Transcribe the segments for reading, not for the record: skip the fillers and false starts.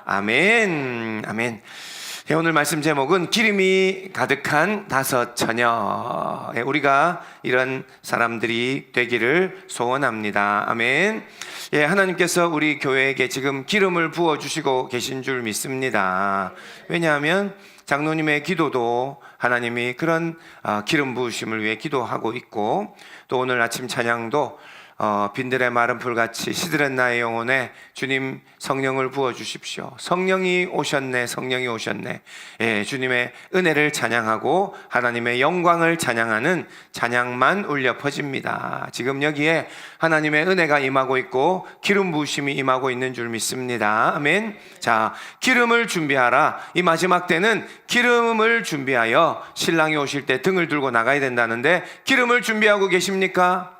아멘. 아멘. 오늘 말씀 제목은 기름이 가득한 다섯 처녀. 우리가 이런 사람들이 되기를 소원합니다. 아멘. 하나님께서 우리 교회에게 지금 기름을 부어주시고 계신 줄 믿습니다. 왜냐하면 장로님의 기도도 하나님이 그런 기름 부으심을 위해 기도하고 있고, 또 오늘 아침 찬양도 빈들의 마른 풀같이 시들은 나의 영혼에 주님 성령을 부어주십시오. 성령이 오셨네, 성령이 오셨네. 주님의 은혜를 찬양하고 하나님의 영광을 찬양하는 찬양만 울려 퍼집니다. 지금 여기에 하나님의 은혜가 임하고 있고 기름 부으심이 임하고 있는 줄 믿습니다. 아멘. 자, 기름을 준비하라. 이 마지막 때는 기름을 준비하여 신랑이 오실 때 등을 들고 나가야 된다는데, 기름을 준비하고 계십니까?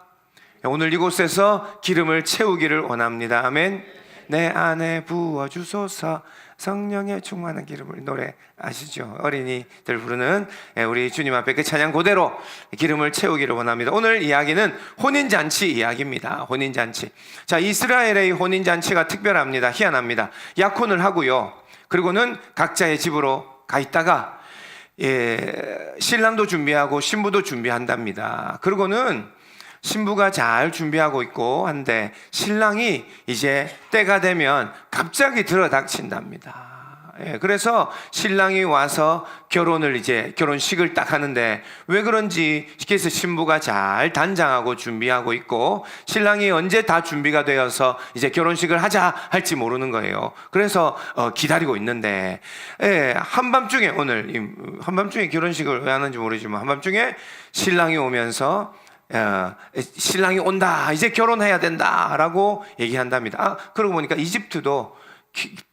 오늘 이곳에서 기름을 채우기를 원합니다. 아멘. 내 안에 부어주소서, 성령의 충만한 기름을. 노래 아시죠? 어린이들 부르는 우리 주님 앞에 그 찬양 그대로 기름을 채우기를 원합니다. 오늘 이야기는 혼인잔치 이야기입니다. 혼인잔치. 자, 이스라엘의 혼인잔치가 특별합니다. 희한합니다. 약혼을 하고요, 그리고는 각자의 집으로 가 있다가 신랑도 준비하고 신부도 준비한답니다. 그리고는 신부가 잘 준비하고 있고 한데 신랑이 이제 때가 되면 갑자기 들어닥친답니다. 그래서 신랑이 와서 결혼식을 딱 하는데, 왜 그런지 그래서 신부가 잘 단장하고 준비하고 있고 신랑이 언제 다 준비가 되어서 이제 결혼식을 하자 할지 모르는 거예요. 그래서 기다리고 있는데, 한밤중에, 오늘 한밤중에 결혼식을 왜 하는지 모르지만 한밤중에 신랑이 오면서 신랑이 온다, 이제 결혼해야 된다 라고 얘기한답니다. 그러고 보니까 이집트도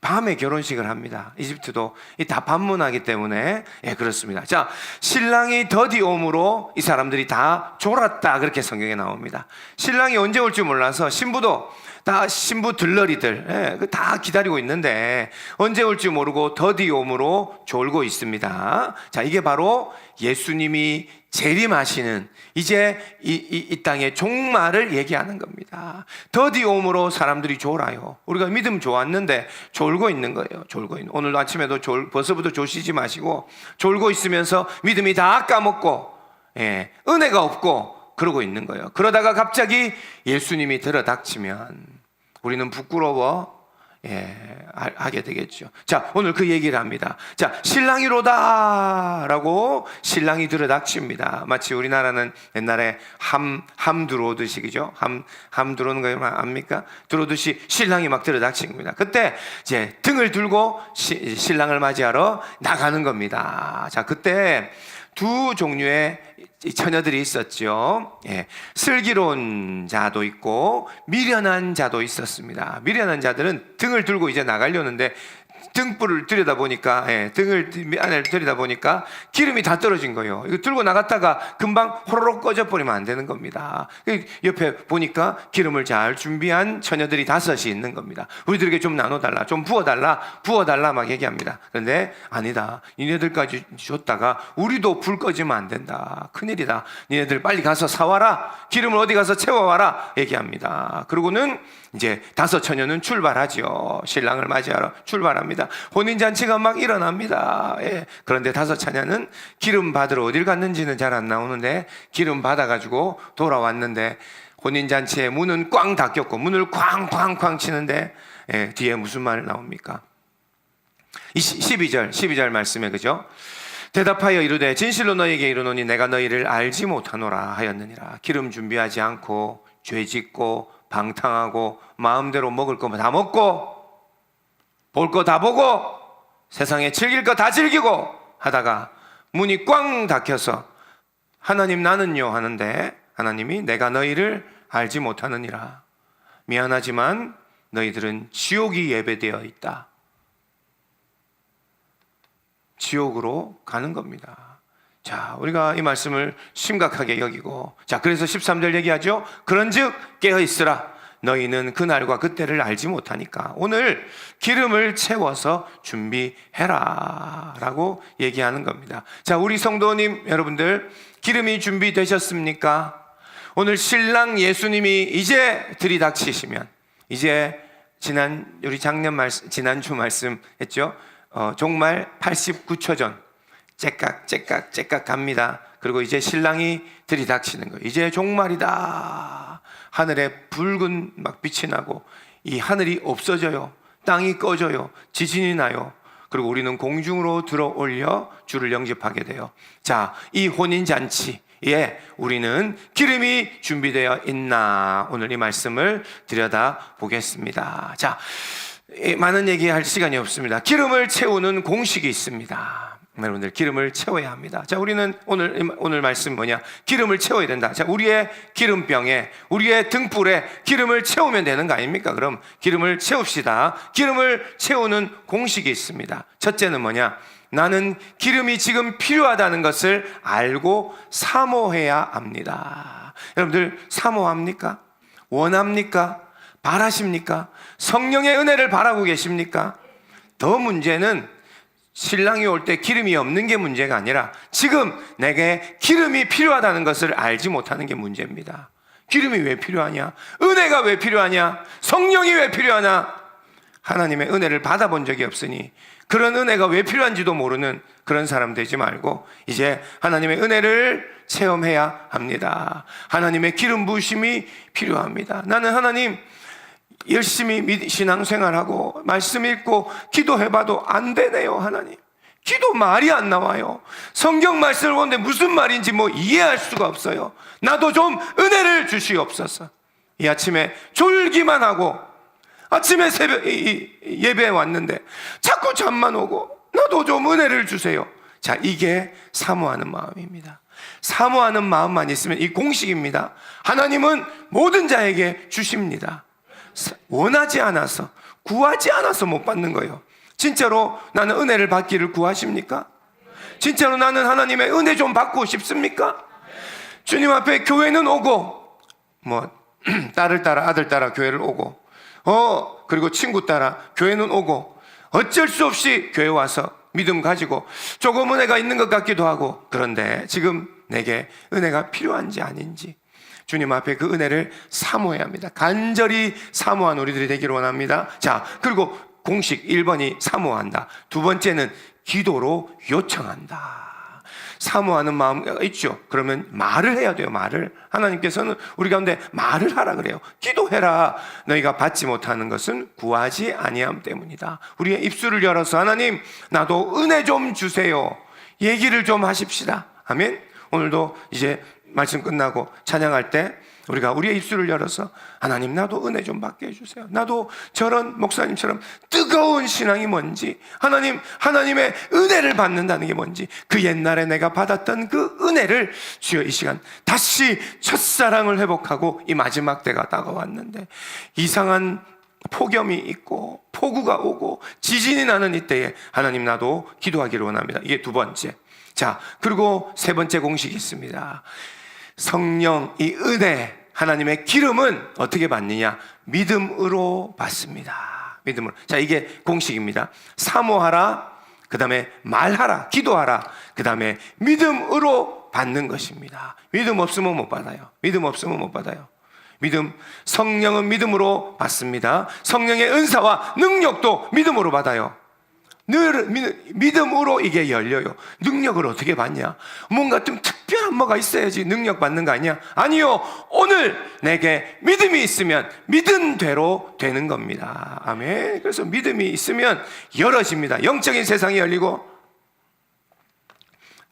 밤에 결혼식을 합니다. 이집트도 다 밤문화기 때문에 그렇습니다. 자, 신랑이 더디옴으로 이 사람들이 다 졸았다, 그렇게 성경에 나옵니다. 신랑이 언제 올지 몰라서 신부도 다 신부 들러리들 다 기다리고 있는데 언제 올지 모르고 더디옴으로 졸고 있습니다. 자, 이게 바로 예수님이 재림하시는 이제 이 땅의 종말을 얘기하는 겁니다. 더디옴으로 사람들이 졸아요. 우리가 믿음 좋았는데 졸고 있는 거예요. 졸고 있는. 오늘도 아침에도 벌써부터 조시지 마시고 졸고 있으면서 믿음이 다 까먹고 은혜가 없고 그러고 있는 거예요. 그러다가 갑자기 예수님이 들어닥치면 우리는 부끄러워 하게 되겠죠. 자, 오늘 그 얘기를 합니다. 자, 신랑이로다 라고 신랑이 들어닥칩니다. 마치 우리나라는 옛날에 함 들어오듯이, 그죠? 함 들어오는 거 압니까? 들어오듯이 신랑이 막 들어닥친 겁니다. 그때 이제 등을 들고 신랑을 맞이하러 나가는 겁니다. 자, 그때 두 종류의 처녀들이 있었죠. 슬기로운 자도 있고 미련한 자도 있었습니다. 미련한 자들은 등을 들고 이제 나가려는데 등불을 들여다보니까 등을 안에 들여다보니까 기름이 다 떨어진 거예요. 이거 들고 나갔다가 금방 호로록 꺼져버리면 안 되는 겁니다. 옆에 보니까 기름을 잘 준비한 처녀들이 5이 있는 겁니다. 우리들에게 좀 나눠달라, 좀 부어달라 막 얘기합니다. 그런데 아니다, 니네들까지 줬다가 우리도 불 꺼지면 안 된다, 큰일이다, 니네들 빨리 가서 사와라, 기름을 어디 가서 채워와라 얘기합니다. 그러고는 이제 5 처녀는 출발하죠. 신랑을 맞이하러 출발합니다. 혼인잔치가 막 일어납니다. 그런데 5 처녀는 기름 받으러 어딜 갔는지는 잘 안 나오는데 기름 받아가지고 돌아왔는데 혼인잔치의 문은 꽝 닫혔고 문을 쾅쾅쾅 치는데 뒤에 무슨 말 나옵니까? 12절 말씀에, 그죠? 대답하여 이르되 진실로 너희에게 이르노니 내가 너희를 알지 못하노라 하였느니라. 기름 준비하지 않고 죄짓고 방탕하고 마음대로 먹을 거 다 먹고 볼 거 다 보고 세상에 즐길 거 다 즐기고 하다가 문이 꽝 닫혀서 하나님 나는요 하는데 하나님이 내가 너희를 알지 못하느니라. 미안하지만 너희들은 지옥이 예배되어 있다. 지옥으로 가는 겁니다. 자, 우리가 이 말씀을 심각하게 여기고, 자, 그래서 13절 얘기하죠. 그런즉 깨어있으라. 너희는 그날과 그때를 알지 못하니까 오늘 기름을 채워서 준비해라 라고 얘기하는 겁니다. 자, 우리 성도님 여러분들, 기름이 준비되셨습니까? 오늘 신랑 예수님이 이제 들이닥치시면, 이제 우리 지난주 말씀했죠. 종말 89초 전 째깍 갑니다. 그리고 이제 신랑이 들이닥치는 거예요. 이제 종말이다. 하늘에 붉은 막 빛이 나고 이 하늘이 없어져요. 땅이 꺼져요. 지진이 나요. 그리고 우리는 공중으로 들어 올려 주를 영접하게 돼요. 자, 이 혼인잔치에 우리는 기름이 준비되어 있나? 오늘 이 말씀을 들여다 보겠습니다. 자, 많은 얘기할 시간이 없습니다. 기름을 채우는 공식이 있습니다. 여러분들, 기름을 채워야 합니다. 자, 우리는 오늘 말씀 뭐냐? 기름을 채워야 된다. 자, 우리의 기름병에, 우리의 등불에 기름을 채우면 되는 거 아닙니까? 그럼 기름을 채웁시다. 기름을 채우는 공식이 있습니다. 첫째는 뭐냐? 나는 기름이 지금 필요하다는 것을 알고 사모해야 합니다. 여러분들, 사모합니까? 원합니까? 바라십니까? 성령의 은혜를 바라고 계십니까? 더 문제는 신랑이 올 때 기름이 없는 게 문제가 아니라 지금 내게 기름이 필요하다는 것을 알지 못하는 게 문제입니다. 기름이 왜 필요하냐? 은혜가 왜 필요하냐? 성령이 왜 필요하냐? 하나님의 은혜를 받아본 적이 없으니 그런 은혜가 왜 필요한지도 모르는 그런 사람 되지 말고 이제 하나님의 은혜를 체험해야 합니다. 하나님의 기름 부으심이 필요합니다. 나는 하나님 열심히 신앙생활하고 말씀 읽고 기도해봐도 안 되네요. 하나님, 기도 말이 안 나와요. 성경 말씀을 보는데 무슨 말인지 이해할 수가 없어요. 나도 좀 은혜를 주시옵소서. 이 아침에 졸기만 하고 아침에 새벽 예배에 왔는데 자꾸 잠만 오고 나도 좀 은혜를 주세요. 자, 이게 사모하는 마음입니다. 사모하는 마음만 있으면 이 공식입니다. 하나님은 모든 자에게 주십니다. 원하지 않아서, 구하지 않아서 못 받는 거예요. 진짜로 나는 은혜를 받기를 구하십니까? 진짜로 나는 하나님의 은혜 좀 받고 싶습니까? 주님 앞에 교회는 오고 딸을 따라 아들 따라 교회를 오고 그리고 친구 따라 교회는 오고 어쩔 수 없이 교회 와서 믿음 가지고 조금 은혜가 있는 것 같기도 하고, 그런데 지금 내게 은혜가 필요한지 아닌지 주님 앞에 그 은혜를 사모해야 합니다. 간절히 사모한 우리들이 되기를 원합니다. 자, 그리고 공식 1번이 사모한다. 두 번째는 기도로 요청한다. 사모하는 마음 있죠. 그러면 말을 해야 돼요. 말을. 하나님께서는 우리 가운데 말을 하라 그래요. 기도해라. 너희가 받지 못하는 것은 구하지 아니함 때문이다. 우리의 입술을 열어서 하나님, 나도 은혜 좀 주세요. 얘기를 좀 하십시다. 아멘. 오늘도 이제 말씀 끝나고 찬양할 때 우리가 우리의 입술을 열어서 하나님, 나도 은혜 좀 받게 해주세요. 나도 저런 목사님처럼 뜨거운 신앙이 뭔지, 하나님의 은혜를 받는다는 게 뭔지, 그 옛날에 내가 받았던 그 은혜를 주여 이 시간 다시 첫사랑을 회복하고 이 마지막 때가 다가왔는데 이상한 폭염이 있고 폭우가 오고 지진이 나는 이때에 하나님, 나도 기도하기를 원합니다. 이게 두 번째. 자, 그리고 세 번째 공식이 있습니다. 성령, 이 은혜, 하나님의 기름은 어떻게 받느냐? 믿음으로 받습니다. 믿음으로. 자, 이게 공식입니다. 사모하라, 그 다음에 말하라, 기도하라, 그 다음에 믿음으로 받는 것입니다. 믿음 없으면 못 받아요. 믿음 없으면 못 받아요. 성령은 믿음으로 받습니다. 성령의 은사와 능력도 믿음으로 받아요. 늘 믿음으로 이게 열려요. 능력을 어떻게 받냐? 뭔가 좀 특별한 뭐가 있어야지 능력 받는 거 아니야? 아니요. 오늘 내게 믿음이 있으면 믿은 대로 되는 겁니다. 아멘. 그래서 믿음이 있으면 열어집니다. 영적인 세상이 열리고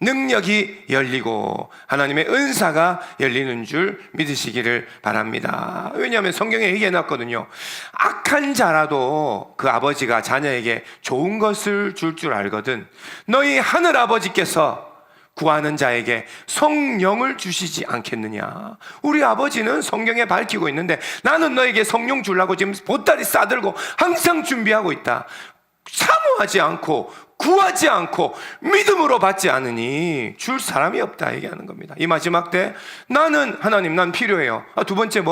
능력이 열리고 하나님의 은사가 열리는 줄 믿으시기를 바랍니다. 왜냐하면 성경에 얘기해놨거든요. 악한 자라도 그 아버지가 자녀에게 좋은 것을 줄 알거든 너희 하늘 아버지께서 구하는 자에게 성령을 주시지 않겠느냐. 우리 아버지는 성경에 밝히고 있는데 나는 너에게 성령 주려고 지금 보따리 싸들고 항상 준비하고 있다. 사모하지 않고 구하지 않고 믿음으로 받지 않으니 줄 사람이 없다 얘기하는 겁니다. 이 마지막 때 나는 하나님, 난 필요해요. 두 번째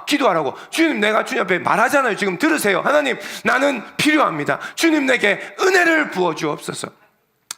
기도하라고. 주님, 내가 주님 앞에 말하잖아요. 지금 들으세요. 하나님, 나는 필요합니다. 주님, 내게 은혜를 부어 주옵소서.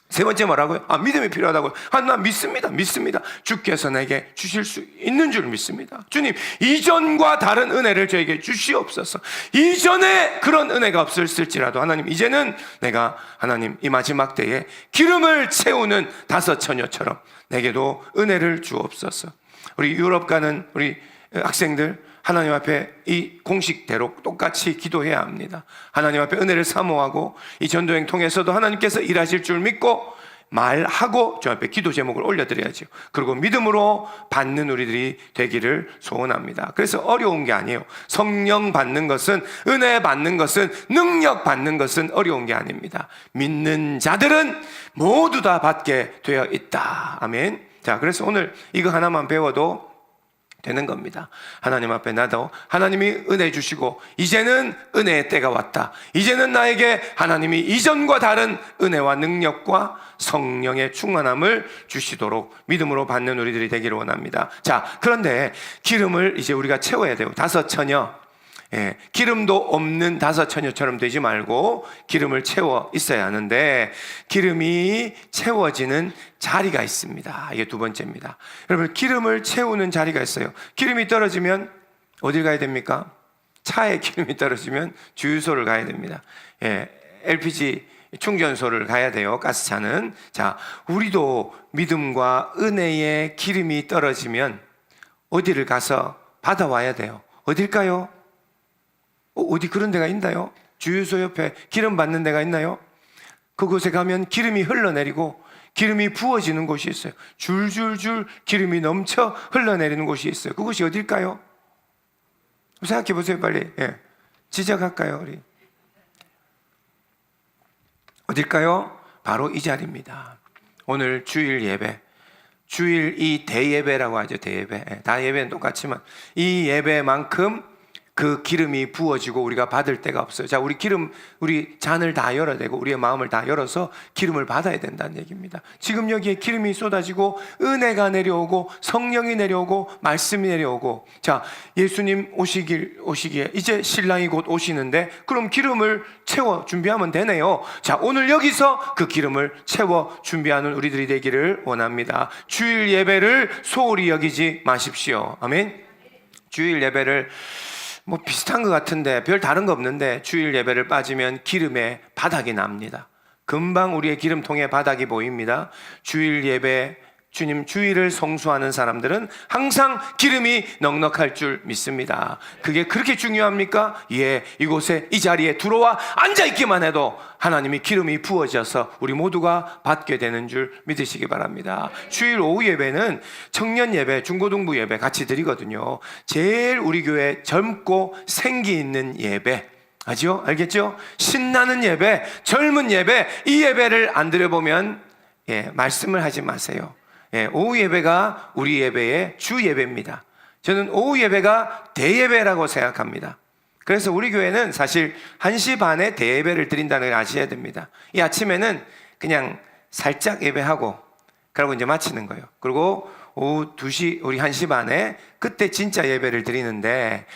세 번째 뭐라고요? 믿음이 필요하다고요. 난 믿습니다. 주께서 내게 주실 수 있는 줄 믿습니다. 주님, 이전과 다른 은혜를 저에게 주시옵소서. 이전에 그런 은혜가 없었을지라도 하나님, 이제는 내가 하나님 이 마지막 때에 기름을 채우는 다섯 처녀처럼 내게도 은혜를 주옵소서. 우리 유럽 가는 우리 학생들, 하나님 앞에 이 공식대로 똑같이 기도해야 합니다. 하나님 앞에 은혜를 사모하고 이 전도행 통해서도 하나님께서 일하실 줄 믿고 말하고 저 앞에 기도 제목을 올려드려야죠. 그리고 믿음으로 받는 우리들이 되기를 소원합니다. 그래서 어려운 게 아니에요. 성령 받는 것은, 은혜 받는 것은, 능력 받는 것은 어려운 게 아닙니다. 믿는 자들은 모두 다 받게 되어 있다. 아멘. 자, 그래서 오늘 이거 하나만 배워도 되는 겁니다. 하나님 앞에 나도 하나님이 은혜 주시고 이제는 은혜의 때가 왔다. 이제는 나에게 하나님이 이전과 다른 은혜와 능력과 성령의 충만함을 주시도록 믿음으로 받는 우리들이 되기를 원합니다. 자, 그런데 기름을 이제 우리가 채워야 돼요. 다섯 처녀, 기름도 없는 다섯 처녀처럼 되지 말고 기름을 채워 있어야 하는데, 기름이 채워지는 자리가 있습니다. 이게 두 번째입니다. 여러분, 기름을 채우는 자리가 있어요. 기름이 떨어지면 어딜 가야 됩니까? 차에 기름이 떨어지면 주유소를 가야 됩니다. LPG 충전소를 가야 돼요. 가스차는. 자, 우리도 믿음과 은혜의 기름이 떨어지면 어디를 가서 받아와야 돼요. 어딜까요? 어디 그런 데가 있나요? 주유소 옆에 기름 받는 데가 있나요? 그곳에 가면 기름이 흘러내리고 기름이 부어지는 곳이 있어요. 줄줄줄 기름이 넘쳐 흘러내리는 곳이 있어요. 그곳이 어딜까요? 생각해 보세요, 빨리. 지적할까요, 우리? 어딜까요? 바로 이 자리입니다. 오늘 주일 예배, 주일 이 대예배라고 하죠. 대예배. 다 예배는 똑같지만 이 예배만큼 그 기름이 부어지고 우리가 받을 때가 없어요. 자, 우리 기름, 우리 잔을 다 열어야 되고 우리의 마음을 다 열어서 기름을 받아야 된다는 얘기입니다. 지금 여기에 기름이 쏟아지고 은혜가 내려오고 성령이 내려오고 말씀이 내려오고, 자, 예수님 오시기에 이제 신랑이 곧 오시는데 그럼 기름을 채워 준비하면 되네요. 자, 오늘 여기서 그 기름을 채워 준비하는 우리들이 되기를 원합니다. 주일 예배를 소홀히 여기지 마십시오. 아멘. 주일 예배를 뭐 비슷한 것 같은데 별 다른 거 없는데, 주일 예배를 빠지면 기름의 바닥이 납니다. 금방 우리의 기름통에 바닥이 보입니다. 주일 예배, 주님 주일을 성수하는 사람들은 항상 기름이 넉넉할 줄 믿습니다. 그게 그렇게 중요합니까? 이곳에 이 자리에 들어와 앉아있기만 해도 하나님이 기름이 부어져서 우리 모두가 받게 되는 줄 믿으시기 바랍니다. 주일 오후 예배는 청년 예배, 중고등부 예배 같이 드리거든요. 제일 우리 교회 젊고 생기 있는 예배, 아죠? 알겠죠? 신나는 예배, 젊은 예배, 이 예배를 안 드려보면 말씀을 하지 마세요. 오후 예배가 우리 예배의 주 예배입니다. 저는 오후 예배가 대예배라고 생각합니다. 그래서 우리 교회는 사실 1시 반에 대예배를 드린다는 걸 아셔야 됩니다. 이 아침에는 그냥 살짝 예배하고 그러고 이제 마치는 거예요. 그리고 오후 2시, 우리 1시 반에 그때 진짜 예배를 드리는데,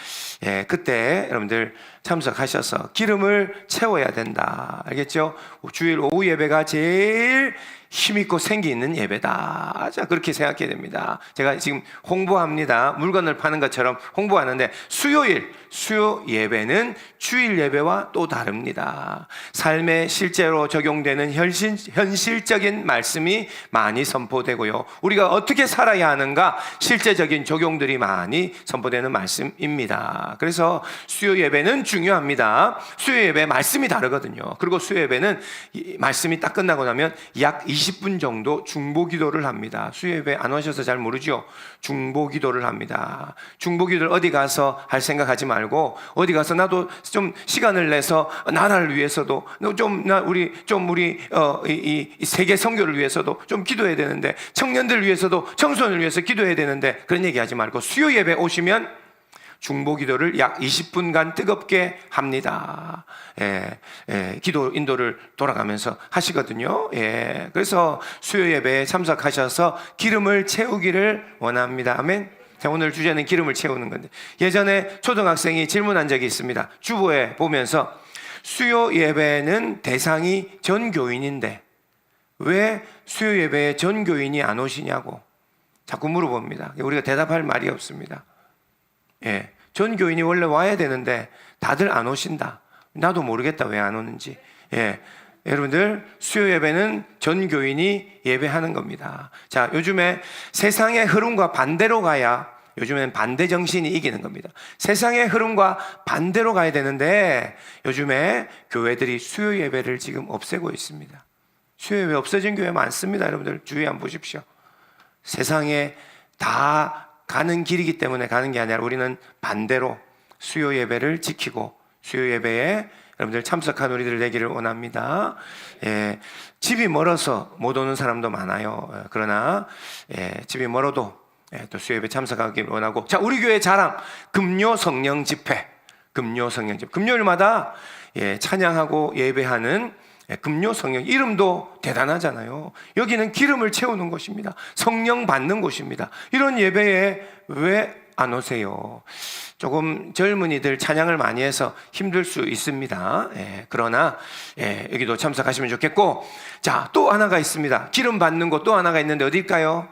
그때 여러분들 참석하셔서 기름을 채워야 된다. 알겠죠? 주일 오후 예배가 제일 힘있고 생기 있는 예배다. 자, 그렇게 생각해야 됩니다. 제가 지금 홍보합니다. 물건을 파는 것처럼 홍보하는데, 수요 예배는 주일 예배와 또 다릅니다. 삶에 실제로 적용되는 현실적인 말씀이 많이 선포되고요. 우리가 어떻게 살아야 하는가 실제적인 적용들이 많이 선포되는 말씀입니다. 그래서 수요 예배는 중요합니다. 수요 예배 말씀이 다르거든요. 그리고 수요 예배는 말씀이 딱 끝나고 나면 약 20분 정도 중보 기도를 합니다. 수요 예배 안 오셔서 잘 모르죠? 중보 기도를 합니다. 중보 기도를 어디 가서 할 생각하지 말고 어디 가서 나도 좀 시간을 내서 나라를 위해서도 우리 세계 선교를 위해서도 좀 기도해야 되는데, 청년들 위해서도 청소년을 위해서 기도해야 되는데, 그런 얘기하지 말고 수요 예배 오시면 중보 기도를 약 20분간 뜨겁게 합니다. 기도 인도를 돌아가면서 하시거든요. 그래서 수요 예배에 참석하셔서 기름을 채우기를 원합니다. 아멘. 자, 오늘 주제는 기름을 채우는 건데, 예전에 초등학생이 질문한 적이 있습니다. 주보에 보면서 수요 예배는 대상이 전 교인인데 왜 수요 예배에 전 교인이 안 오시냐고 자꾸 물어봅니다. 우리가 대답할 말이 없습니다. 예, 전 교인이 원래 와야 되는데 다들 안 오신다. 나도 모르겠다 왜 안 오는지. 예, 여러분들 수요 예배는 전 교인이 예배하는 겁니다. 자, 요즘에 세상의 흐름과 반대로 가야, 요즘에는 반대 정신이 이기는 겁니다. 세상의 흐름과 반대로 가야 되는데 요즘에 교회들이 수요 예배를 지금 없애고 있습니다. 수요 예배 없어진 교회 많습니다. 여러분들 주의 한번 보십시오. 세상에 다 가는 길이기 때문에 가는 게 아니라 우리는 반대로 수요 예배를 지키고 수요 예배에 여러분들 참석한 우리들 되기를 원합니다. 예, 집이 멀어서 못 오는 사람도 많아요. 그러나 집이 멀어도 또 수요 예배 참석하기를 원하고, 자, 우리 교회 자랑 금요 성령 집회, 금요 성령 집회, 금요일마다 찬양하고 예배하는 금요 성령, 이름도 대단하잖아요. 여기는 기름을 채우는 곳입니다. 성령 받는 곳입니다. 이런 예배에 왜 안 오세요? 조금 젊은이들 찬양을 많이 해서 힘들 수 있습니다. 그러나 여기도 참석하시면 좋겠고, 자, 또 하나가 있습니다. 기름 받는 곳 또 하나가 있는데 어딜까요?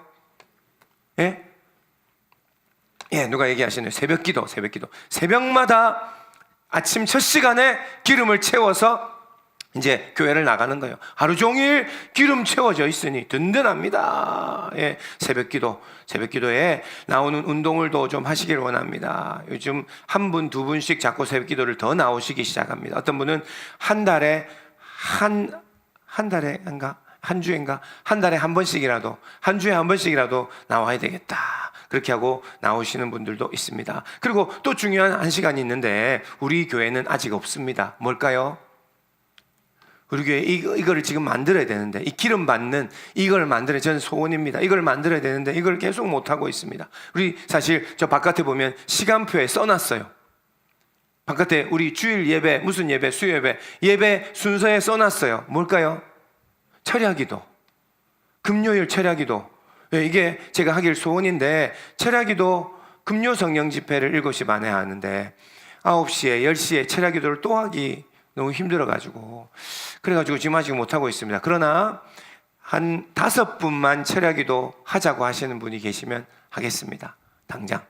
누가 얘기하시네요. 새벽 기도. 새벽마다 아침 첫 시간에 기름을 채워서 이제 교회를 나가는 거예요. 하루 종일 기름 채워져 있으니 든든합니다. 새벽 기도에 나오는 운동을 더 좀 하시길 원합니다. 요즘 한 분, 두 분씩 자꾸 새벽 기도를 더 나오시기 시작합니다. 어떤 분은 한 달에 한 달에 한 번씩이라도, 한 주에 한 번씩이라도 나와야 되겠다. 그렇게 하고 나오시는 분들도 있습니다. 그리고 또 중요한 한 시간이 있는데 우리 교회는 아직 없습니다. 뭘까요? 우리 교회 이거를 지금 만들어야 되는데, 이 기름 받는 이걸 만들어야, 저는 소원입니다. 이걸 만들어야 되는데 이걸 계속 못하고 있습니다. 우리 사실 저 바깥에 보면 시간표에 써놨어요. 바깥에 우리 주일 예배, 무슨 예배, 수요 예배, 예배 순서에 써놨어요. 뭘까요? 철야기도, 금요일 철야기도. 이게 제가 하길 소원인데, 철야기도 금요 성령 집회를 7시 반에 하는데 9시에 10시에 철야기도를 또 하기 너무 힘들어가지고, 그래가지고 지금 아직 못하고 있습니다. 그러나 한 5분만 철야기도 하자고 하시는 분이 계시면 하겠습니다. 당장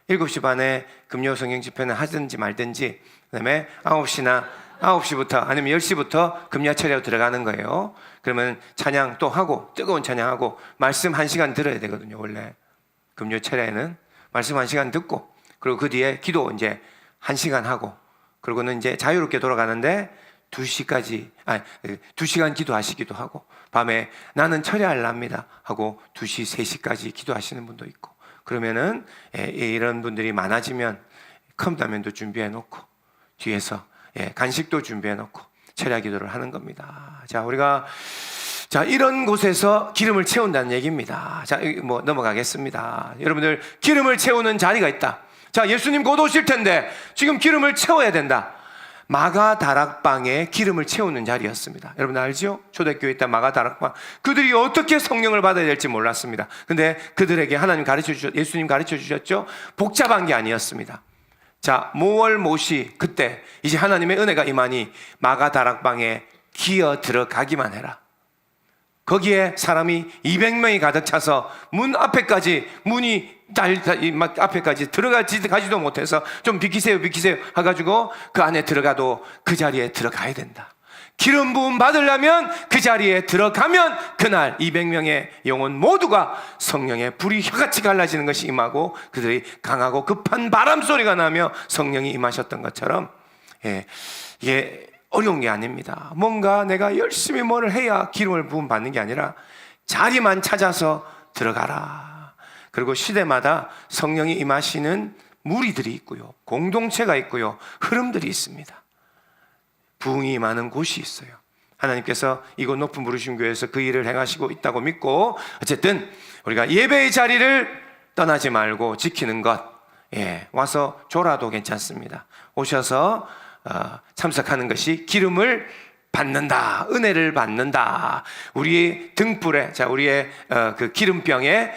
7시 반에 금요 성령 집회는 하든지 말든지, 그 다음에 9시부터 아니면 10시부터 금요 철야로 들어가는 거예요. 그러면 찬양 또 하고, 뜨거운 찬양하고, 말씀 1시간 들어야 되거든요. 원래 금요 철야에는 말씀 1시간 듣고, 그리고 그 뒤에 기도 이제 1시간 하고, 그리고는 이제 자유롭게 돌아가는데 2시간 기도하시기도 하고, 밤에 나는 철야할랍니다 하고 2시, 3시까지 기도하시는 분도 있고, 그러면은 이런 분들이 많아지면 컵라면도 준비해 놓고 뒤에서 간식도 준비해 놓고 철야 기도를 하는 겁니다. 자, 우리가 이런 곳에서 기름을 채운다는 얘기입니다. 자, 넘어가겠습니다. 여러분들, 기름을 채우는 자리가 있다. 자, 예수님 곧 오실 텐데 지금 기름을 채워야 된다. 마가다락방에 기름을 채우는 자리였습니다. 여러분 알죠? 초대교회에 있던 마가다락방, 그들이 어떻게 성령을 받아야 될지 몰랐습니다. 근데 그들에게 하나님 예수님 가르쳐 주셨죠? 복잡한 게 아니었습니다. 자, 모월모시, 그때 이제 하나님의 은혜가 임하니 마가다락방에 기어 들어가기만 해라. 거기에 사람이 200명이 가득 차서 문 앞에까지, 문이 앞에까지 가지도 못해서 좀 비키세요 해가지고 그 안에 들어가도 그 자리에 들어가야 된다. 기름 부음 받으려면 그 자리에 들어가면 그날 200명의 영혼 모두가 성령의 불이 혀같이 갈라지는 것이 임하고, 그들이 강하고 급한 바람 소리가 나며 성령이 임하셨던 것처럼, 이게 어려운 게 아닙니다. 뭔가 내가 열심히 뭐를 해야 기름을 부음 받는 게 아니라 자리만 찾아서 들어가라. 그리고 시대마다 성령이 임하시는 무리들이 있고요, 공동체가 있고요, 흐름들이 있습니다. 부흥이 임하는 곳이 있어요. 하나님께서 이곳 높은 부르심 교회에서 그 일을 행하시고 있다고 믿고, 어쨌든 우리가 예배의 자리를 떠나지 말고 지키는 것, 와서 졸아도 괜찮습니다. 오셔서 참석하는 것이 기름을 받는다, 은혜를 받는다. 우리의 등불에, 우리의 그 기름병에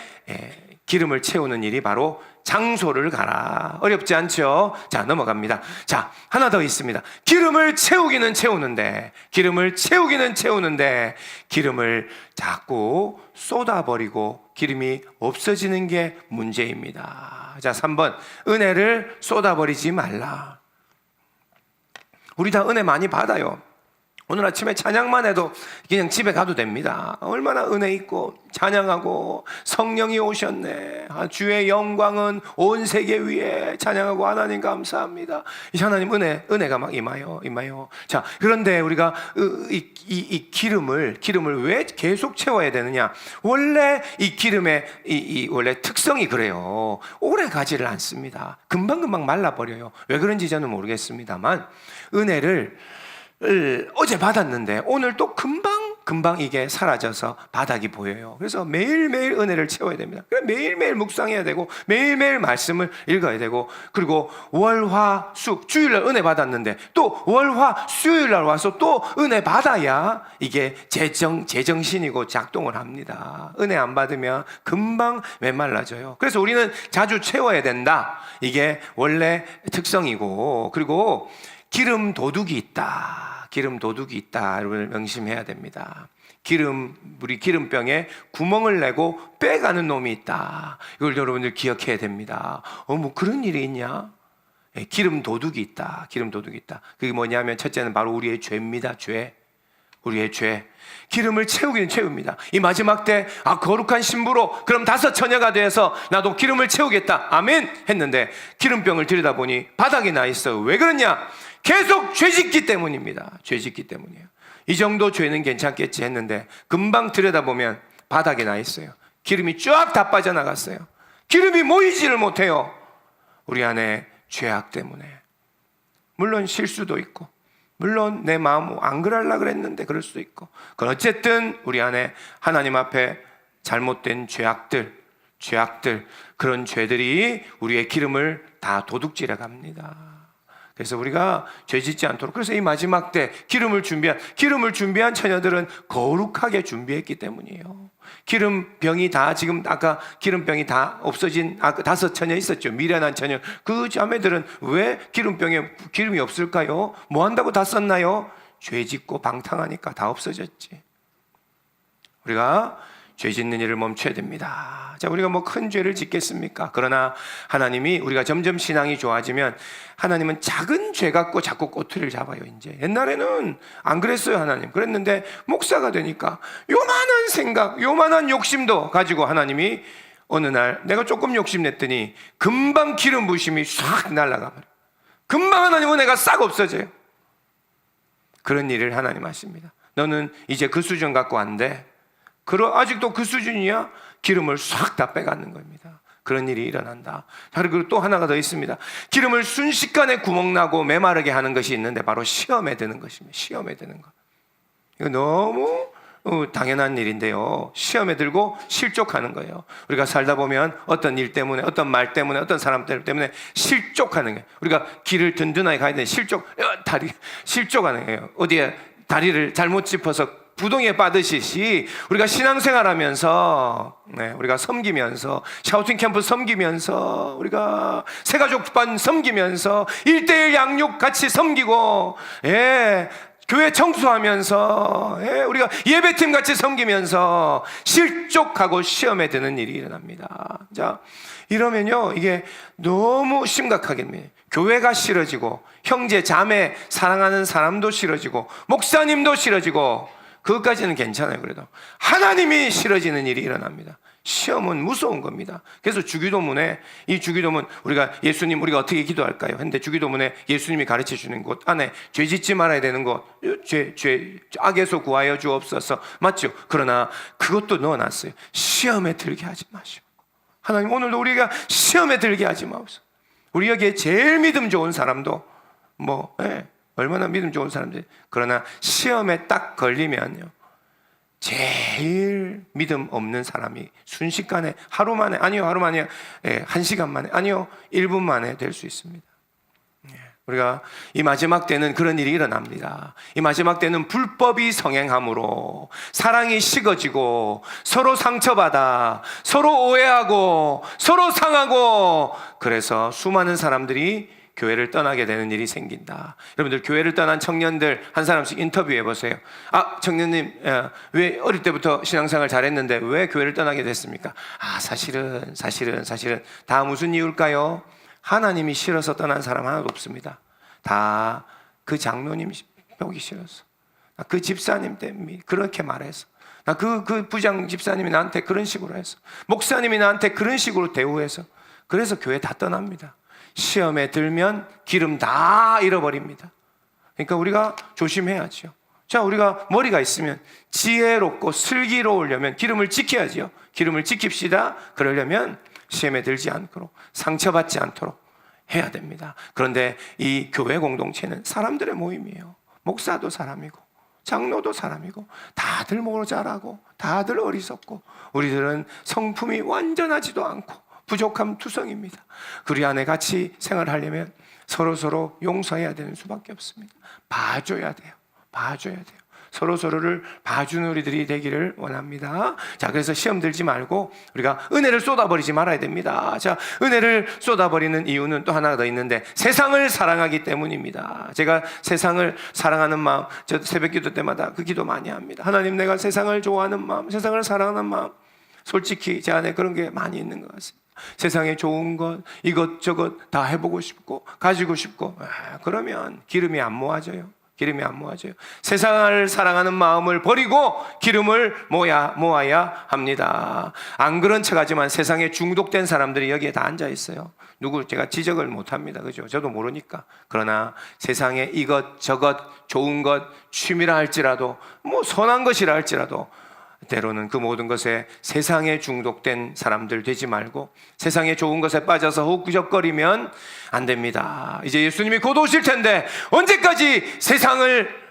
기름을 채우는 일이 바로 장소를 가라. 어렵지 않죠? 자, 넘어갑니다. 자, 하나 더 있습니다. 기름을 채우기는 채우는데, 기름을 채우기는 채우는데, 기름을 자꾸 쏟아버리고 기름이 없어지는 게 문제입니다. 자, 3번. 은혜를 쏟아버리지 말라. 우리 다 은혜 많이 받아요. 오늘 아침에 찬양만 해도 그냥 집에 가도 됩니다. 얼마나 은혜 있고 찬양하고 성령이 오셨네. 주의 영광은 온 세계 위에 찬양하고 하나님 감사합니다. 이 하나님 은혜가 막 임하여. 자, 그런데 우리가 이 기름을 왜 계속 채워야 되느냐? 원래 이 기름의 원래 특성이 그래요. 오래 가지를 않습니다. 금방금방 말라버려요. 왜 그런지 저는 모르겠습니다만 은혜를 어제 받았는데 오늘 또 금방 이게 사라져서 바닥이 보여요. 그래서 매일매일 은혜를 채워야 됩니다. 매일매일 묵상해야 되고 매일매일 말씀을 읽어야 되고, 그리고 월화 수 주일날 은혜 받았는데 또 월화 수요일날 와서 또 은혜 받아야 이게 제정신이고 작동을 합니다. 은혜 안 받으면 금방 메말라져요. 그래서 우리는 자주 채워야 된다. 이게 원래 특성이고, 그리고 기름 도둑이 있다. 기름 도둑이 있다. 여러분을 명심해야 됩니다. 우리 기름병에 구멍을 내고 빼가는 놈이 있다. 이걸 여러분들 기억해야 됩니다. 뭐 그런 일이 있냐? 기름 도둑이 있다. 기름 도둑이 있다. 그게 뭐냐면 첫째는 바로 우리의 죄입니다. 우리의 죄. 기름을 채우기는 채웁니다. 이 마지막 때 거룩한 신부로 그럼 5 처녀가 돼서 나도 기름을 채우겠다. 아멘 했는데 기름병을 들여다보니 바닥에 나 있어. 왜 그러냐? 계속 죄짓기 때문입니다. 죄짓기 때문이에요. 이 정도 죄는 괜찮겠지 했는데 금방 들여다보면 바닥에 나 있어요. 기름이 쫙 다 빠져나갔어요. 기름이 모이지를 못해요. 우리 안에 죄악 때문에. 물론 실수도 있고, 물론 내 마음 안 그러려고 그랬는데 그럴 수도 있고, 그건 어쨌든 우리 안에 하나님 앞에 잘못된 죄악들, 그런 죄들이 우리의 기름을 다 도둑질해 갑니다. 그래서 우리가 죄짓지 않도록, 그래서 이 마지막 때 기름을 준비한 처녀들은 거룩하게 준비했기 때문이에요. 기름병이 다, 지금 아까 기름병이 다 없어진 5 처녀 있었죠. 미련한 처녀. 그 자매들은 왜 기름병에 기름이 없을까요? 뭐 한다고 다 썼나요? 죄짓고 방탕하니까 다 없어졌지. 우리가 죄 짓는 일을 멈춰야 됩니다. 자, 우리가 뭐 큰 죄를 짓겠습니까? 그러나 하나님이, 우리가 점점 신앙이 좋아지면 하나님은 작은 죄 갖고 자꾸 꼬투리를 잡아요. 이제 옛날에는 안 그랬어요. 하나님 그랬는데 목사가 되니까 요만한 생각, 요만한 욕심도 가지고 하나님이 어느 날 내가 조금 욕심냈더니 금방 기름 부심이 싹 날아가 버려. 금방 하나님 은혜가 싹 없어져요. 그런 일을 하나님 하십니다. 너는 이제 그 수준 갖고 안 돼. 아직도 그 수준이야? 기름을 싹 다 빼가는 겁니다. 그런 일이 일어난다. 그리고 또 하나가 더 있습니다. 기름을 순식간에 구멍나고 메마르게 하는 것이 있는데 바로 시험에 드는 것입니다. 시험에 드는 것. 이거 너무 당연한 일인데요. 시험에 들고 실족하는 거예요. 우리가 살다 보면 어떤 일 때문에, 어떤 말 때문에, 어떤 사람 때문에 실족하는 거예요. 우리가 길을 든든하게 가야 되는데 실족하는 거예요. 어디에 다리를 잘못 짚어서 부동에 빠듯이 우리가 신앙생활하면서, 우리가 섬기면서, 샤우팅 캠프 섬기면서, 우리가 새가족반 섬기면서, 1:1 양육 같이 섬기고, 교회 청소하면서, 우리가 예배팀 같이 섬기면서 실족하고 시험에 드는 일이 일어납니다. 자, 이러면요, 이게 너무 심각하겠네요. 교회가 싫어지고, 형제, 자매, 사랑하는 사람도 싫어지고, 목사님도 싫어지고, 그것까지는 괜찮아요. 그래도 하나님이 싫어지는 일이 일어납니다. 시험은 무서운 겁니다. 그래서 주기도문에, 이 주기도문, 우리가 어떻게 기도할까요? 했는데 주기도문에 예수님이 가르쳐 주는 곳 안에 죄 짓지 말아야 되는 것, 악에서 구하여 주옵소서, 맞죠? 그러나 그것도 넣어놨어요. 시험에 들게 하지 마시고. 하나님, 오늘도 우리가 시험에 들게 하지 마옵소서. 우리 여기에 제일 믿음 좋은 사람도 얼마나 믿음 좋은 사람들이, 그러나 시험에 딱 걸리면요, 제일 믿음 없는 사람이 순식간에 하루 만에 1시간 만에 1분 만에 될 수 있습니다. 우리가 이 마지막 때는 그런 일이 일어납니다. 이 마지막 때는 불법이 성행함으로 사랑이 식어지고 서로 상처받아 서로 오해하고 서로 상하고, 그래서 수많은 사람들이 교회를 떠나게 되는 일이 생긴다. 여러분들, 교회를 떠난 청년들 한 사람씩 인터뷰해 보세요. 청년님, 왜 어릴 때부터 신앙생활 잘했는데 왜 교회를 떠나게 됐습니까? 사실은 다 무슨 이유일까요? 하나님이 싫어서 떠난 사람 하나도 없습니다. 다 그 장로님 보기 싫어서, 그 집사님 때문에 그렇게 말해서, 그 부장 집사님이 나한테 그런 식으로 해서, 목사님이 나한테 그런 식으로 대우해서, 그래서 교회 다 떠납니다. 시험에 들면 기름 다 잃어버립니다. 그러니까 우리가 조심해야죠. 자, 우리가 머리가 있으면 지혜롭고 슬기로우려면 기름을 지켜야죠. 기름을 지킵시다. 그러려면 시험에 들지 않도록, 상처받지 않도록 해야 됩니다. 그런데 이 교회 공동체는 사람들의 모임이에요. 목사도 사람이고 장로도 사람이고 다들 모자라고 다들 어리석고, 우리들은 성품이 완전하지도 않고 부족함 투성입니다. 우리 안에 같이 생활하려면 서로 용서해야 되는 수밖에 없습니다. 봐줘야 돼요. 서로를 봐주는 우리들이 되기를 원합니다. 자, 그래서 시험 들지 말고 우리가 은혜를 쏟아버리지 말아야 됩니다. 자, 은혜를 쏟아버리는 이유는 또 하나가 더 있는데, 세상을 사랑하기 때문입니다. 제가 세상을 사랑하는 마음, 저 새벽 기도 때마다 그 기도 많이 합니다. 하나님, 내가 세상을 좋아하는 마음, 세상을 사랑하는 마음, 솔직히 제 안에 그런 게 많이 있는 것 같습니다. 세상에 좋은 것 이것저것 다 해보고 싶고 가지고 싶고, 그러면 기름이 안 모아져요. 세상을 사랑하는 마음을 버리고 기름을 모아야 합니다. 안 그런 척하지만 세상에 중독된 사람들이 여기에 다 앉아 있어요. 누구 제가 지적을 못합니다. 그죠? 저도 모르니까. 그러나 세상에 이것저것 좋은 것, 취미라 할지라도 선한 것이라 할지라도 때로는 그 모든 것에 세상에 중독된 사람들 되지 말고, 세상에 좋은 것에 빠져서 헛구적거리면 안 됩니다. 이제 예수님이 곧 오실 텐데 언제까지 세상을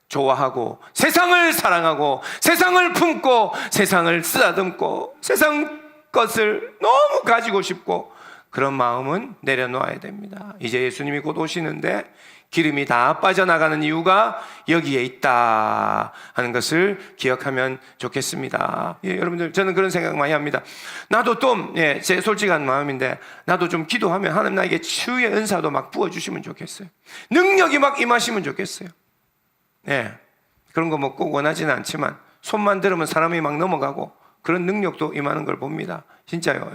좋아하고 세상을 사랑하고 세상을 품고 세상을 쓰다듬고 세상 것을 너무 가지고 싶고, 그런 마음은 내려놓아야 됩니다. 이제 예수님이 곧 오시는데 기름이 다 빠져나가는 이유가 여기에 있다 하는 것을 기억하면 좋겠습니다. 여러분들, 저는 그런 생각 많이 합니다. 나도 좀, 제 솔직한 마음인데, 나도 좀 기도하면 하나님 나에게 치유의 은사도 막 부어주시면 좋겠어요. 능력이 막 임하시면 좋겠어요. 그런 거 꼭 원하지는 않지만 손만 들으면 사람이 막 넘어가고 그런 능력도 임하는 걸 봅니다. 진짜요.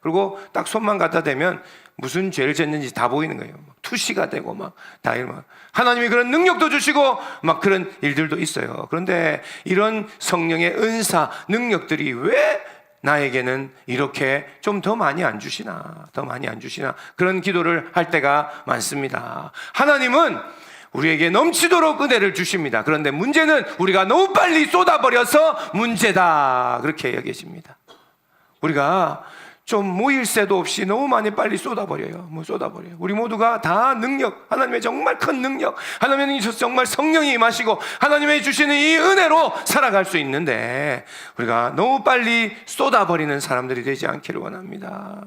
그리고 딱 손만 갖다 대면 무슨 죄를 졌는지 다 보이는 거예요. 투시가 되고 다 이런, 하나님이 그런 능력도 주시고 그런 일들도 있어요. 그런데 이런 성령의 은사, 능력들이 왜 나에게는 이렇게 좀 더 많이 안 주시나, 그런 기도를 할 때가 많습니다. 하나님은 우리에게 넘치도록 은혜를 주십니다. 그런데 문제는 우리가 너무 빨리 쏟아버려서 문제다, 그렇게 여겨집니다. 우리가 좀 모일 새도 없이 너무 많이 빨리 쏟아버려요. 우리 모두가 다 능력, 하나님의 정말 큰 능력, 하나님의 정말 성령이 임하시고 하나님의 주시는 이 은혜로 살아갈 수 있는데, 우리가 너무 빨리 쏟아버리는 사람들이 되지 않기를 원합니다.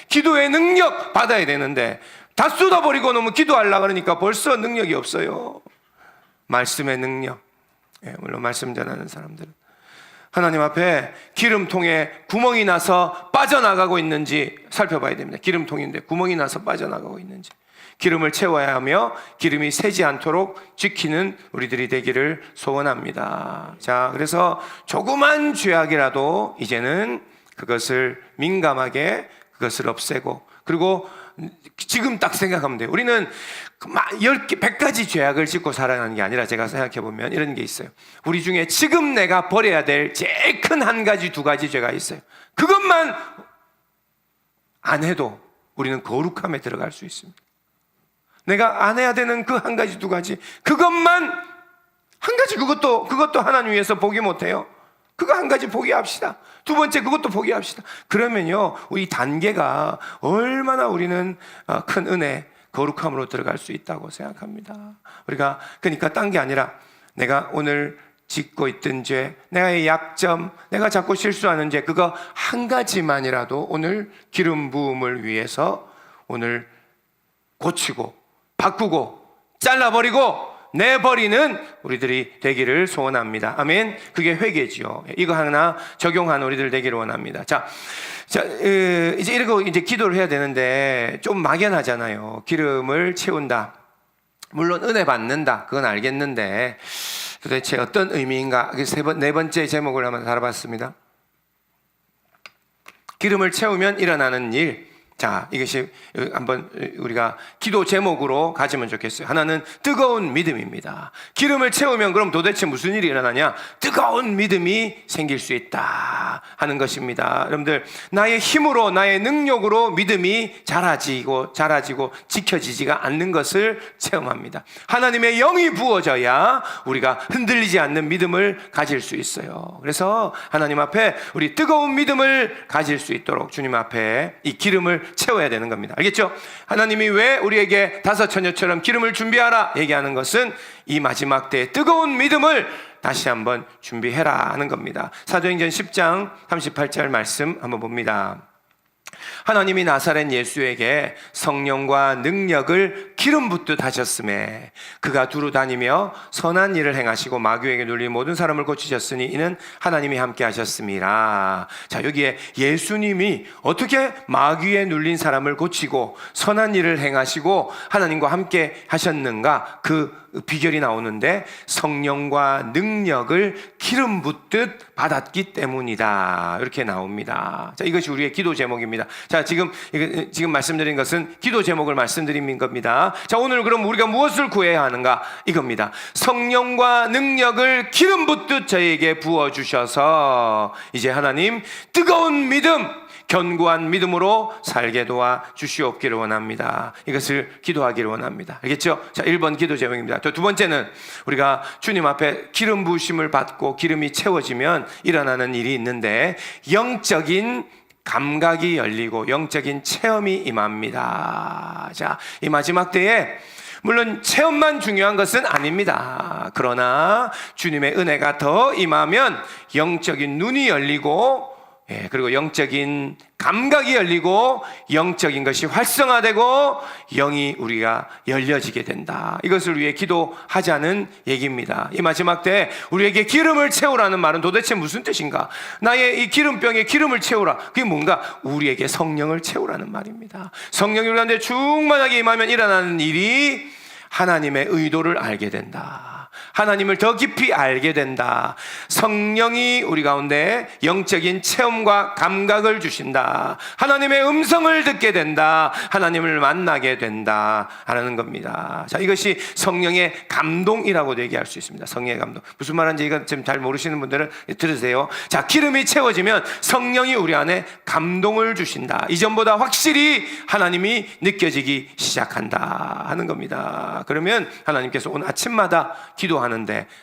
기도의 능력 받아야 되는데 다 쏟아버리고 너무 기도하려고 그러니까 벌써 능력이 없어요. 말씀의 능력, 물론 말씀 전하는 사람들은 하나님 앞에 기름통에 구멍이 나서 빠져나가고 있는지 살펴봐야 됩니다. 기름통인데 구멍이 나서 빠져나가고 있는지, 기름을 채워야 하며 기름이 새지 않도록 지키는 우리들이 되기를 소원합니다. 자, 그래서 조그만 죄악이라도 이제는 그것을 민감하게 그것을 없애고, 그리고 지금 딱 생각하면 돼요. 우리는 10개, 100가지 죄악을 짓고 살아가는 게 아니라, 제가 생각해보면 이런 게 있어요. 우리 중에 지금 내가 버려야 될 제일 큰 한 가지, 2가지 죄가 있어요. 그것만 안 해도 우리는 거룩함에 들어갈 수 있습니다. 내가 안 해야 되는 그 한 가지, 2가지, 그것만 한 가지, 그것도 하나님 위해서 포기 못해요. 그거 한 가지 포기합시다. 2번째, 그것도 포기합시다. 그러면요, 이 단계가 얼마나 우리는 큰 은혜, 거룩함으로 들어갈 수 있다고 생각합니다. 우리가 그러니까 딴 게 아니라, 내가 오늘 짓고 있던 죄, 내가의 약점, 내가 자꾸 실수하는 죄, 그거 한 가지만이라도 오늘 기름 부음을 위해서 오늘 고치고 바꾸고 잘라버리고 내버리는 우리들이 되기를 소원합니다. 아멘. 그게 회개지요. 이거 하나 적용하는 우리들 되기를 원합니다. 자, 이제 이러고 이제 기도를 해야 되는데 좀 막연하잖아요. 기름을 채운다. 물론 은혜 받는다. 그건 알겠는데 도대체 어떤 의미인가? 네 번째 제목을 한번 다뤄봤습니다. 기름을 채우면 일어나는 일. 자, 이것이 한번 우리가 기도 제목으로 가지면 좋겠어요. 하나는 뜨거운 믿음입니다. 기름을 채우면 그럼 도대체 무슨 일이 일어나냐? 뜨거운 믿음이 생길 수 있다 하는 것입니다. 여러분들, 나의 힘으로 나의 능력으로 믿음이 자라지고 지켜지지가 않는 것을 체험합니다. 하나님의 영이 부어져야 우리가 흔들리지 않는 믿음을 가질 수 있어요. 그래서 하나님 앞에 우리 뜨거운 믿음을 가질 수 있도록 주님 앞에 이 기름을 채워야 되는 겁니다. 알겠죠? 하나님이 왜 우리에게 다섯 처녀처럼 기름을 준비하라 얘기하는 것은 이 마지막 때의 뜨거운 믿음을 다시 한번 준비해라 하는 겁니다. 사도행전 10장 38절 말씀 한번 봅니다. 하나님이 나사렛 예수에게 성령과 능력을 기름 붓듯 하셨음에 그가 두루 다니며 선한 일을 행하시고 마귀에게 눌린 모든 사람을 고치셨으니 이는 하나님이 함께 하셨음이라. 자, 여기에 예수님이 어떻게 마귀에 눌린 사람을 고치고 선한 일을 행하시고 하나님과 함께 하셨는가, 그 비결이 나오는데 성령과 능력을 기름 붓듯 받았기 때문이다, 이렇게 나옵니다. 자, 이것이 우리의 기도 제목입니다. 자, 지금 말씀드린 것은 기도 제목을 말씀드린 겁니다. 자, 오늘 그럼 우리가 무엇을 구해야 하는가? 이겁니다. 성령과 능력을 기름 붓듯 저에게 부어주셔서 이제 하나님 뜨거운 믿음, 견고한 믿음으로 살게 도와 주시옵기를 원합니다. 이것을 기도하기를 원합니다. 알겠죠? 자, 1번 기도 제목입니다. 또 두 번째는 우리가 주님 앞에 기름 부으심을 받고 기름이 채워지면 일어나는 일이 있는데 영적인 감각이 열리고 영적인 체험이 임합니다. 자, 이 마지막 때에 물론 체험만 중요한 것은 아닙니다. 그러나 주님의 은혜가 더 임하면 영적인 눈이 열리고, 그리고 영적인 감각이 열리고 영적인 것이 활성화되고 영이 우리가 열려지게 된다. 이것을 위해 기도하자는 얘기입니다. 이 마지막 때 우리에게 기름을 채우라는 말은 도대체 무슨 뜻인가? 나의 이 기름병에 기름을 채우라. 그게 뭔가? 우리에게 성령을 채우라는 말입니다. 성령이 우리 가운데 충만하게 임하면 일어나는 일이 하나님의 의도를 알게 된다. 하나님을 더 깊이 알게 된다. 성령이 우리 가운데 영적인 체험과 감각을 주신다. 하나님의 음성을 듣게 된다. 하나님을 만나게 된다 하는 겁니다. 자, 이것이 성령의 감동이라고도 얘기할 수 있습니다. 성령의 감동. 무슨 말인지 이건 좀 잘 모르시는 분들은 들으세요. 자, 기름이 채워지면 성령이 우리 안에 감동을 주신다. 이전보다 확실히 하나님이 느껴지기 시작한다 하는 겁니다. 그러면 하나님께서 오늘 아침마다 기도하는데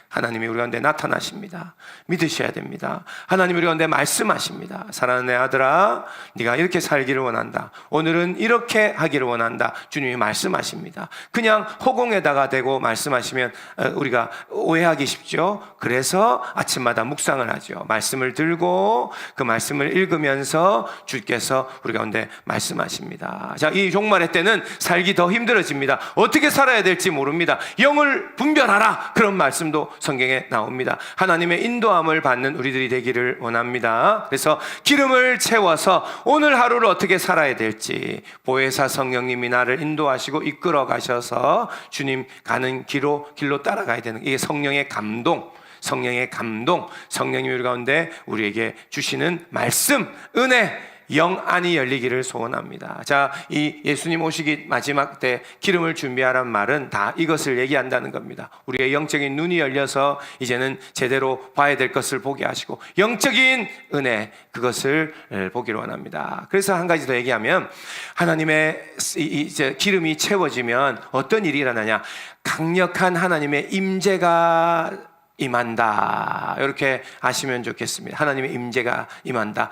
하나님이 우리 가운데 나타나십니다. 믿으셔야 됩니다. 하나님이 우리 가운데 말씀하십니다. 사랑하는 내 아들아, 네가 이렇게 살기를 원한다. 오늘은 이렇게 하기를 원한다. 주님이 말씀하십니다. 그냥 허공에다가 대고 말씀하시면 우리가 오해하기 쉽죠. 그래서 아침마다 묵상을 하죠. 말씀을 들고 그 말씀을 읽으면서 주께서 우리 가운데 말씀하십니다. 자, 이 종말의 때는 살기 더 힘들어집니다. 어떻게 살아야 될지 모릅니다. 영을 분별하라, 그런 말씀도 성경에 나옵니다. 하나님의 인도함을 받는 우리들이 되기를 원합니다. 그래서 기름을 채워서 오늘 하루를 어떻게 살아야 될지 보혜사 성령님이 나를 인도하시고 이끌어 가셔서 주님 가는 길로 따라가야 되는, 이게 성령의 감동, 성령이 우리 가운데 우리에게 주시는 말씀, 은혜, 영안이 열리기를 소원합니다. 자, 이 예수님 오시기 마지막 때 기름을 준비하란 말은 다 이것을 얘기한다는 겁니다. 우리의 영적인 눈이 열려서 이제는 제대로 봐야 될 것을 보게 하시고 영적인 은혜, 그것을 보기를 원합니다. 그래서 한 가지 더 얘기하면 하나님의 이제 기름이 채워지면 어떤 일이 일어나냐? 강력한 하나님의 임재가 임한다. 이렇게 아시면 좋겠습니다. 하나님의 임재가 임한다.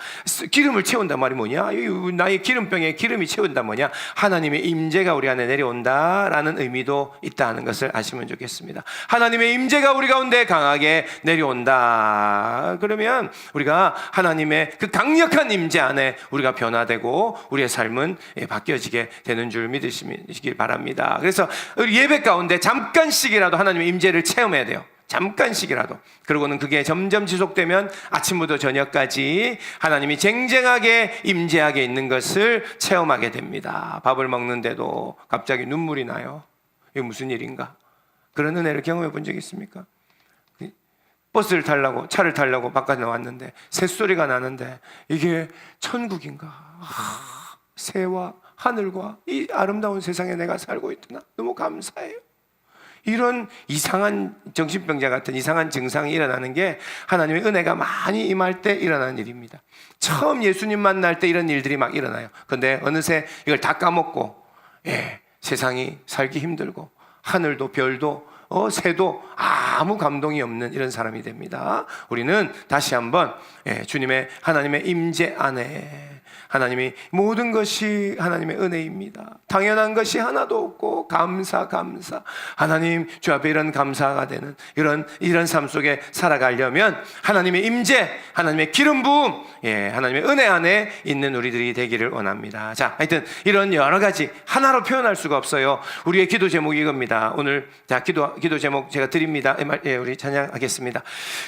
기름을 채운단 말이 뭐냐? 나의 기름병에 기름이 채운다 뭐냐? 하나님의 임재가 우리 안에 내려온다라는 의미도 있다는 것을 아시면 좋겠습니다. 하나님의 임재가 우리 가운데 강하게 내려온다. 그러면 우리가 하나님의 그 강력한 임재 안에 우리가 변화되고 우리의 삶은 바뀌어지게 되는 줄 믿으시길 바랍니다. 그래서 우리 예배 가운데 잠깐씩이라도 하나님의 임재를 체험해야 돼요. 잠깐씩이라도. 그러고는 그게 점점 지속되면 아침부터 저녁까지 하나님이 쟁쟁하게 임재하게 있는 것을 체험하게 됩니다. 밥을 먹는데도 갑자기 눈물이 나요. 이게 무슨 일인가? 그런 은혜를 경험해 본 적 있습니까? 버스를 타려고, 차를 타려고 바깥에 나왔는데 새소리가 나는데 이게 천국인가? 새와 하늘과 이 아름다운 세상에 내가 살고 있구나. 너무 감사해요. 이런 이상한 정신병자 같은 이상한 증상이 일어나는 게 하나님의 은혜가 많이 임할 때 일어나는 일입니다. 처음 예수님 만날 때 이런 일들이 막 일어나요. 그런데 어느새 이걸 다 까먹고 세상이 살기 힘들고 하늘도 별도 새도 아무 감동이 없는 이런 사람이 됩니다. 우리는 다시 한번 주님의 하나님의 임재 안에 하나님이 모든 것이 하나님의 은혜입니다. 당연한 것이 하나도 없고 감사 하나님 주 앞에 이런 감사가 되는 이런 삶 속에 살아가려면 하나님의 임재, 하나님의 기름 부음, 하나님의 은혜 안에 있는 우리들이 되기를 원합니다. 자, 하여튼 이런 여러 가지 하나로 표현할 수가 없어요. 우리의 기도 제목이 이겁니다. 오늘 자 기도 제목 제가 드립니다. 우리 찬양하겠습니다.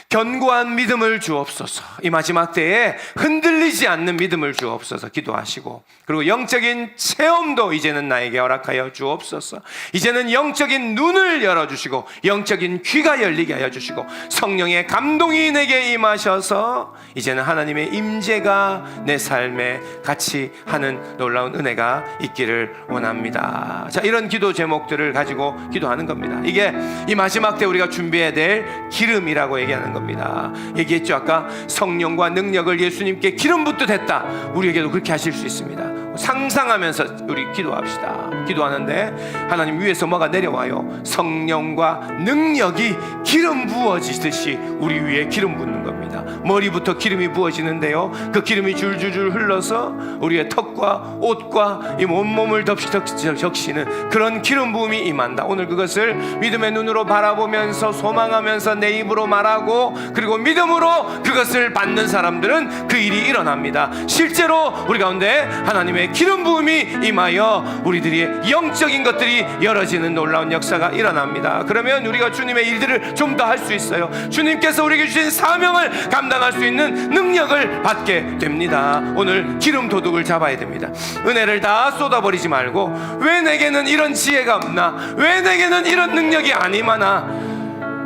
견고한 믿음을 주옵소서. 이 마지막 때에 흔들리지 않는 믿음을 주옵소서. 기도하시고, 그리고 영적인 체험도 이제는 나에게 허락하여 주옵소서. 이제는 영적인 눈을 열어주시고 영적인 귀가 열리게 하여 주시고 성령의 감동이 내게 임하셔서 이제는 하나님의 임재가 내 삶에 같이 하는 놀라운 은혜가 있기를 원합니다. 자, 이런 기도 제목들을 가지고 기도하는 겁니다. 이게 이 마지막 때 우리가 준비해야 될 기름이라고 얘기하는 겁니다. 얘기했죠. 아까 성령과 능력을 예수님께 기름 붓듯 했다. 우리에게도 그렇게 하실 수 있습니다. 상상하면서 우리 기도합시다. 기도하는데 하나님 위에서 뭐가 내려와요. 성령과 능력이 기름 부어지듯이 우리 위에 기름 붓는 겁니다. 머리부터 기름이 부어지는데요, 그 기름이 줄줄줄 흘러서 우리의 턱과 옷과 이 온몸을 적시는 그런 기름 부음이 임한다. 오늘 그것을 믿음의 눈으로 바라보면서 소망하면서 내 입으로 말하고, 그리고 믿음으로 그것을 받는 사람들은 그 일이 일어납니다. 실제로 우리 가운데 하나님의 기름 부음이 임하여 우리들의 영적인 것들이 열어지는 놀라운 역사가 일어납니다. 그러면 우리가 주님의 일들을 좀 더 할 수 있어요. 주님께서 우리에게 주신 사명을 감당할 수 있는 능력을 받게 됩니다. 오늘 기름 도둑을 잡아야 됩니다. 은혜를 다 쏟아버리지 말고, 왜 내게는 이런 지혜가 없나, 왜 내게는 이런 능력이 안 임하나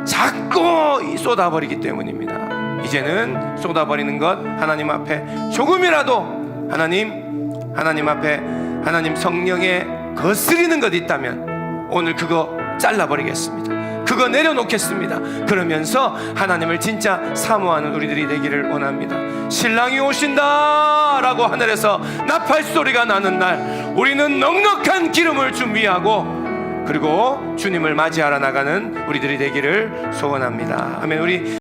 자꾸 쏟아버리기 때문입니다. 이제는 쏟아버리는 것 하나님 앞에 조금이라도 하나님 앞에 하나님 성령에 거스리는 것 있다면 오늘 그거 잘라버리겠습니다. 그거 내려놓겠습니다. 그러면서 하나님을 진짜 사모하는 우리들이 되기를 원합니다. 신랑이 오신다 라고 하늘에서 나팔 소리가 나는 날 우리는 넉넉한 기름을 준비하고, 그리고 주님을 맞이하러 나가는 우리들이 되기를 소원합니다. 아멘. 우리